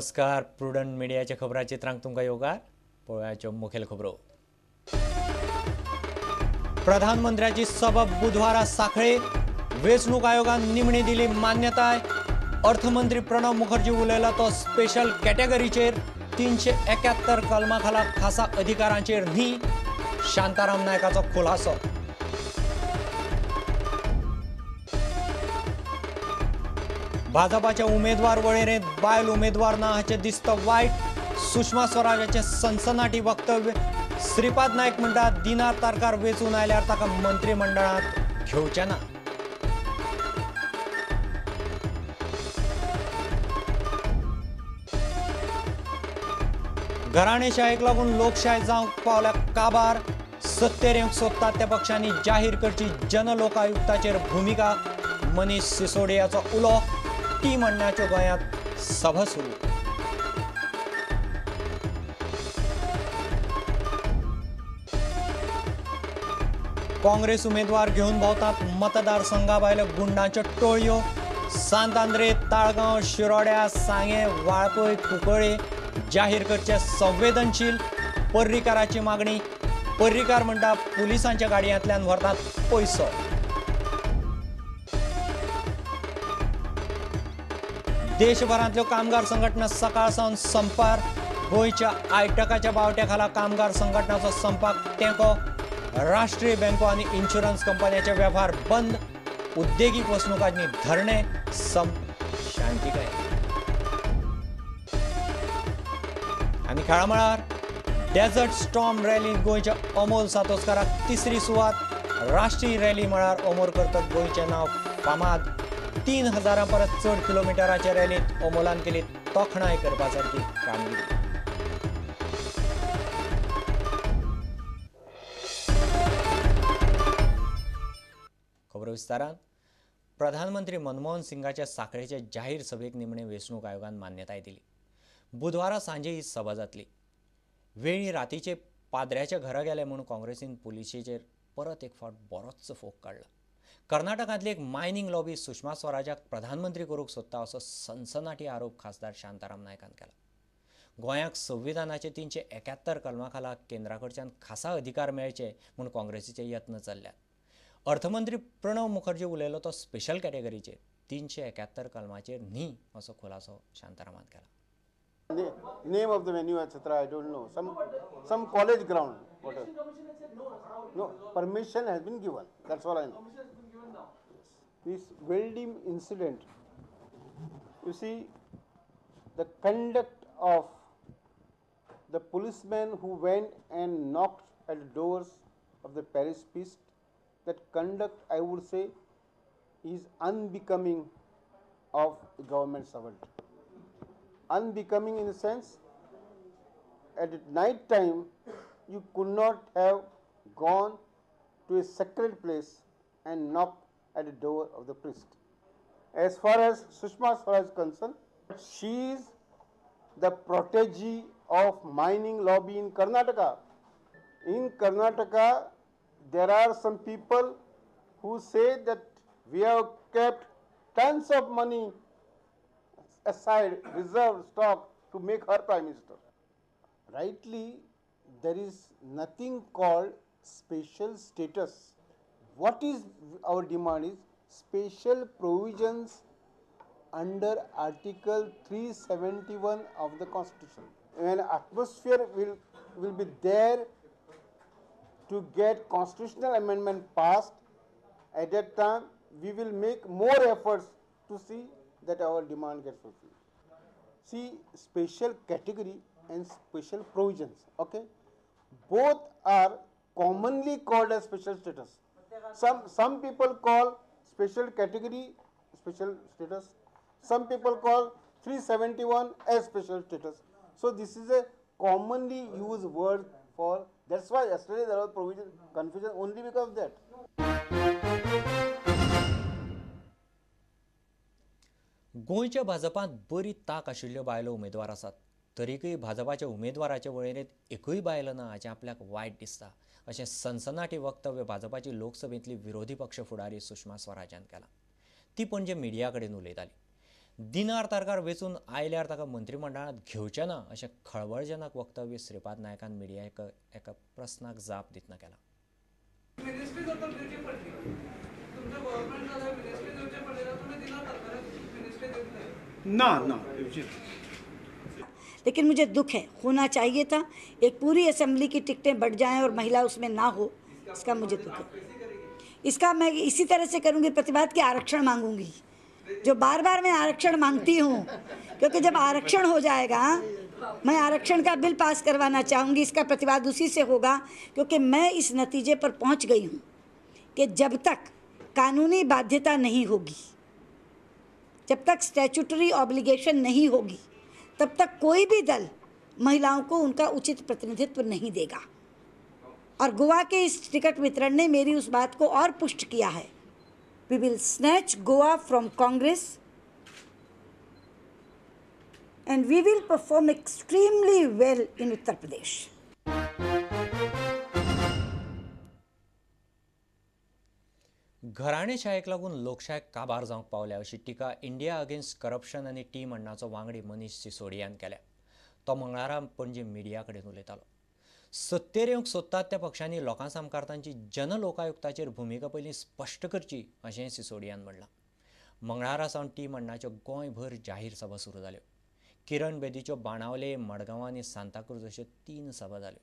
नमस्कार प्रुडंट मीडियाच्या खबराचित्रांक तुमकां येवकार पळोवयाच्यो मुखेल खबरो। प्रधानमंत्र्याची सभा बुधवारा सांखळे वेंचणूक आयोगान निमणी दिली मान्यताय। अर्थमंत्री प्रणव मुखर्जी उलयला तो स्पेशल कॅटेगरीचेर 371 कलमा खाला खासा अधिकारांचेर न्ही। शांताराम नायकाचो खुलासो। भाजपाच्या उमेदवार वळेरेंत बायल उमेदवार ना हाचे दिसता वायट। सुषमा स्वराजाचे सनसनाटी वक्तव्य। श्रीपाद नायक म्हणटा दिनार तारकार वेचून आयल्यार ताका मंत्रिमंडळांत घेवचे ना। घराणेशायेक लागून लोकशाय जावंक पावल्या काबार। सत्तेर येवंक सोदतात त्या पक्षांनी जाहीर करची जनलोकायुक्ताचेर भूमिका। मनीष सिसोडियाचो उलो। टी म्हणण्याच्यो गोंयांत सभा सुरू। काँग्रेस उमेदवार घेवन भोंवतात मतदारसंघा भायल्यो गुंडांच्यो टोळयो। सांत आंद्रे, ताळगांव, शिरोड्या, सांगे, वाळपय, कुंकळे जाहीर करचे संवेदनशील। पर्रीकाराची मागणी। पर्रीकार म्हणटा पुलिसांच्या गाडयांतल्यान व्हरतात पयसो। देशभरांतल्यो कामगार संघटना सकाळ सावन संपार। गोंयच्या आयटकाच्या बावट्या खाला कामगार संघटनांचो संपाक तेंको। राष्ट्रीय बँको आनी इन्शुरन्स कंपन्यांचे वेव्हार बंद। उद्देगीक वसणुकांनी धरणे संप शांतिकाय। आनी खेळा मळार डेझर्ट स्टॉर्म रॅली गोंयच्या अमोल सातोसकाराक तिसरी सुवात। राष्ट्रीय रॅली मळार अमोल करतत गोंयचें नांव फामाद। 3000 परस चड किलोमिटराच्या रॅलीत अमोलान केली तोखणाय करपासारकी कामगिरी। खबर विस्तारान। प्रधानमंत्री मनमोहन सिंगाच्या सांखळेच्या जाहीर सभेक निमणे वेंचणूक आयोगान मान्यताय दिली। बुधवारा सांजे ही सभा जातली। वेळी रातीचे पाद्र्याच्या घरा गेले म्हूण काँग्रेसीन पुलिशेचेर परत एक फावट बरोचसो फोग काडला। कर्नाटकांतली एक मायनिंग लॉबी सुषमा स्वराजाक प्रधानमंत्री करूंक सोदता असो सनसनाटी आरोप खासदार शांताराम नायकान केला। गोंयाक संविधानाचे 371 कलमा खाला केंद्राकडच्यान खासा अधिकार मेळचे म्हूण काँग्रेसीचे यत्न चल्ल्यात। अर्थमंत्री प्रणव मुखर्जी उलयलो तो स्पेशल कॅटेगरीचेर 371 कलमाचेर न्ही असो खुलासो शांतारामान केला। Name of the venue, etc. I don't know. Some college ground. Whatever. No, permission has been given. That's all I know. This Veldim incident. You see, the conduct of the policemen who went and knocked at the doors of the Paris Piste, that conduct, I would say, is unbecoming of a government servant. Unbecoming in the sense, at night time, you could not have gone to a sacred place and knocked at the door of the priest. As far as Sushma Swaraj is concerned, she is the protégée of mining lobby in Karnataka. In Karnataka, there are some people who say that we have kept tons of money aside, reserve stock to make her prime minister. Rightly, there is nothing called special status. What is our demand is special provisions under Article 371 of the Constitution. An atmosphere will be there to get constitutional amendment passed. At that time, we will make more efforts to see that our demand gets fulfilled. See, special category and special provisions, okay? Both are commonly called as special status. Some people call special category special status. Some people call 371 as special status. So this is a commonly used word for, that's why yesterday there was confusion only because of that. गोंयच्या भाजपांत बरी ताक आशिल्ल्यो बायलो उमेदवार आसात। तरीकय भाजपाच्या उमेदवाराचे वळेरेंत एकूय बायल ना हाचें आपल्याक वायट दिसता अशें सनसनाटी वक्तव्य भाजपाची लोकसभेंतली विरोधी पक्ष फुडारी सुषमा स्वराजान केलां। ती पणजे मिडिया कडेन उलयताली। दिनार तरकार वेचून आयल्यार ताका मंत्रिमंडळांत घेवचें ना अशें खळबळजनक वक्तव्य श्रीपाद नायकान मिडियाक एका प्रस्नाक जाप दितना केला. मिनिस्ट्री जर तर दिवची पडली तुमचं गव्हर्नमेंट जाल्यार मिनिस्ट्री दिवची पडली जाल्यार तुमी दिना सरकाराक मिनिस्ट्री दिवतले ना दिवची. लेकिन मुझे दुख है, होना चाहिए था. एक पूरी असेंबली की टिकटें बढ़ जाएं और महिला उसमें ना हो, इसका मुझे दुख है. इसका मैं इसी तरह से करूँगी, प्रतिवाद की आरक्षण मांगूंगी, जो बार बार मैं आरक्षण मांगती हूँ, क्योंकि जब आरक्षण हो जाएगा मैं आरक्षण का बिल पास करवाना चाहूँगी. इसका प्रतिवाद उसी से होगा, क्योंकि मैं इस नतीजे पर पहुँच गई हूँ कि जब तक कानूनी बाध्यता नहीं होगी, जब तक स्टैट्यूटरी ऑब्लिगेशन नहीं होगी, तब तक कोई भी दल महिलाओं को उनका उचित प्रतिनिधित्व नहीं देगा. और गोवा के इस टिकट वितरण ने मेरी उस बात को और पुष्ट किया है. We will snatch Goa from Congress and we will perform extremely well in Uttar Pradesh. घराणेशायेक लागून लोकशायेक काबार जावंक पावल्या अशी टिका इंडिया अगेन्स्ट करप्शन आनी टीम अण्णाचो वांगडी मनीष सिसोडियान केल्या. तो मंगळारा पणजी मिडिया कडेन उलयतालो. सत्तेर येवंक सोदतात त्या पक्षांनी लोकांसामकारतांची जनलोकायुक्ताचेर भुमिका पयलीं स्पश्ट करची अशें सिसोडियान म्हणलां. मंगळारा सावन टीम अण्णाच्यो गोंयभर जाहीर सभा सुरू जाल्यो. किरण बेदीच्यो बाणावले, मडगांव आनी सांताक्रूज अश्यो 3 सभा जाल्यो.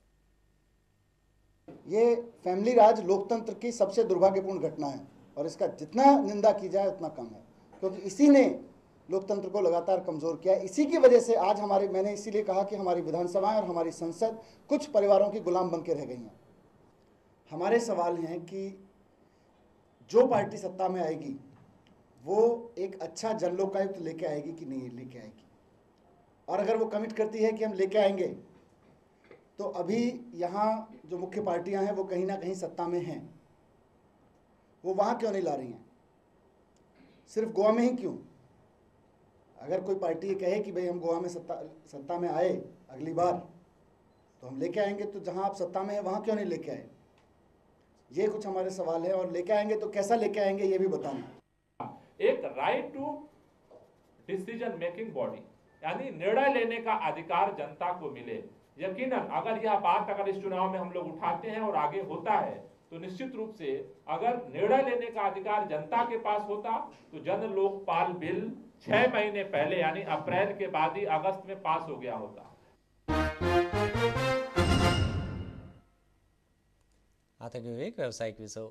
ये फैमिली राज लोकतंत्र की सबसे दुर्भाग्यपूर्ण घटना है और इसका जितना निंदा की जाए उतना कम है, क्योंकि इसी ने लोकतंत्र को लगातार कमज़ोर किया है. इसी की वजह से आज मैंने इसीलिए कहा कि हमारी विधानसभाएं और हमारी संसद कुछ परिवारों की गुलाम बन के रह गई हैं. हमारे सवाल हैं कि जो पार्टी सत्ता में आएगी वो एक अच्छा जन लोकायुक्त लेके आएगी कि नहीं लेके आएगी, और अगर वो कमिट करती है कि हम लेके आएंगे, तो अभी यहाँ जो मुख्य पार्टियां हैं वो कहीं ना कहीं सत्ता में हैं, वो वहाँ क्यों नहीं ला रही हैं? सिर्फ गोवा में ही क्यों? अगर कोई पार्टी ये कहे कि भाई हम गोवा में सत्ता में आए अगली बार तो हम लेके आएंगे, तो जहाँ आप सत्ता में हैं वहाँ क्यों नहीं लेके आए? ये कुछ हमारे सवाल है, और लेके आएंगे तो कैसा लेके आएंगे ये भी बताना. एक right to decision making body, यानी निर्णय लेने का अधिकार जनता को मिले. यकीनन अगर यह बात अगर इस चुनाव में हम लोग उठाते हैं और आगे होता है, तो निश्चित रूप से अगर निर्णय लेने का अधिकार जनता के पास होता तो जन लोकपाल बिल 6 महीने पहले यानी अप्रैल के बाद ही अगस्त में पास हो गया होता. आता घेऊ एक व्यावसायिक विसव.